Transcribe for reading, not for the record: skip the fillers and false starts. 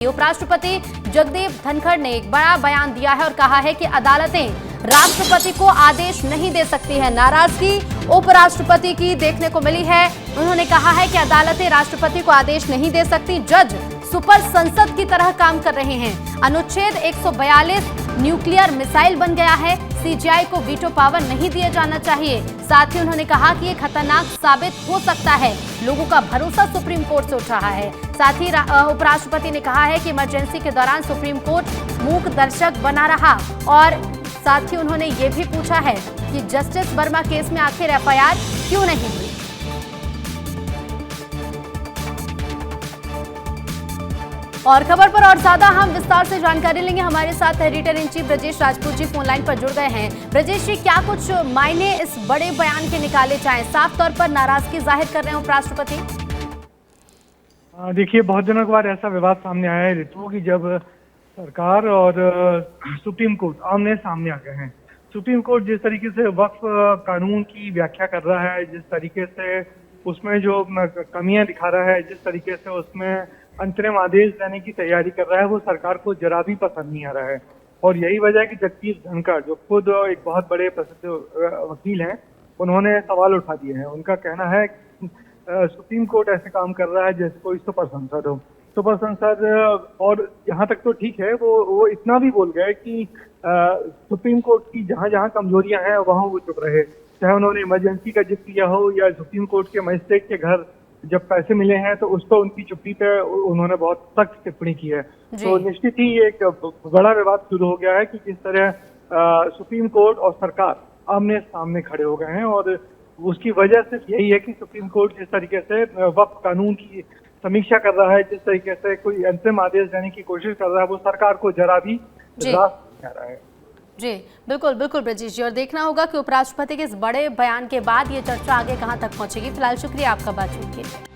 उपराष्ट्रपति जगदीप धनखड़ ने एक बड़ा बयान दिया है और कहा है कि अदालतें राष्ट्रपति को आदेश नहीं दे सकती है। नाराजगी उपराष्ट्रपति की देखने को मिली है। उन्होंने कहा है कि अदालतें राष्ट्रपति को आदेश नहीं दे सकती। जज सुपर संसद की तरह काम कर रहे हैं। अनुच्छेद 142 न्यूक्लियर मिसाइल बन गया है। सीजीआई को वीटो पावर नहीं दिया जाना चाहिए। साथ ही उन्होंने कहा कि ये खतरनाक साबित हो सकता है। लोगों का भरोसा सुप्रीम कोर्ट से उठ रहा है। साथ ही उपराष्ट्रपति ने कहा है कि इमरजेंसी के दौरान सुप्रीम कोर्ट मूक दर्शक बना रहा और साथ ही उन्होंने ये भी पूछा है कि जस्टिस वर्मा केस में आखिर एफआईआर क्यों नहीं हुई। और खबर पर और ज्यादा हम विस्तार से जानकारी लेंगे। हमारे साथ editor in chief Brajesh Rajput ji phone line पर जुड़ गए हैं। ब्रजेश जी, क्या कुछ मायने इस बड़े बयान के निकाले जाएं? साफ तौर पर नाराजगी जाहिर कर रहे हैं उपराष्ट्रपति। देखिए, बहुत दिनों के बाद ऐसा विवाद सामने आया है ऋतु की, जब सरकार और सुप्रीम कोर्ट आमने सामने आ गए हैं। सुप्रीम कोर्ट जिस तरीके से वक्फ कानून की व्याख्या कर रहा है, जिस तरीके से उसमें जो कमियां दिखा रहा है, जिस तरीके से उसमें अंतरिम आदेश देने की तैयारी कर रहा है, वो सरकार को जरा भी पसंद नहीं आ रहा है। और यही वजह है कि जगदीप धनखड़, जो खुद एक बहुत बड़े प्रसिद्ध वकील हैं, उन्होंने सवाल उठा दिए हैं। उनका कहना है कि सुप्रीम कोर्ट ऐसे काम कर रहा है जैसे कोई सुपर संसद हो। सुपर संसद, और यहाँ तक तो ठीक है, वो इतना भी बोल गए कि सुप्रीम कोर्ट की जहाँ जहाँ कमजोरियां हैं वहाँ वो चुप रहे। चाहे उन्होंने इमरजेंसी का जिक्र किया हो या सुप्रीम कोर्ट के मजिस्ट्रेट के घर जब पैसे मिले हैं तो उस पर उनकी चुप्पी पे उन्होंने बहुत सख्त टिप्पणी की है। तो निश्चित ही एक बड़ा विवाद शुरू हो गया है कि किस तरह सुप्रीम कोर्ट और सरकार आमने सामने खड़े हो गए हैं। और उसकी वजह सिर्फ यही है कि सुप्रीम कोर्ट जिस तरीके से वक्फ कानून की समीक्षा कर रहा है, जिस तरीके से कोई अंतिम आदेश देने की कोशिश कर रहा है, वो सरकार को जरा भी रास नहीं आ रहा है। जी बिल्कुल बिल्कुल ब्रजेश जी, और देखना होगा कि उपराष्ट्रपति के इस बड़े बयान के बाद ये चर्चा आगे कहां तक पहुंचेगी। फिलहाल शुक्रिया आपका बातचीत के लिए।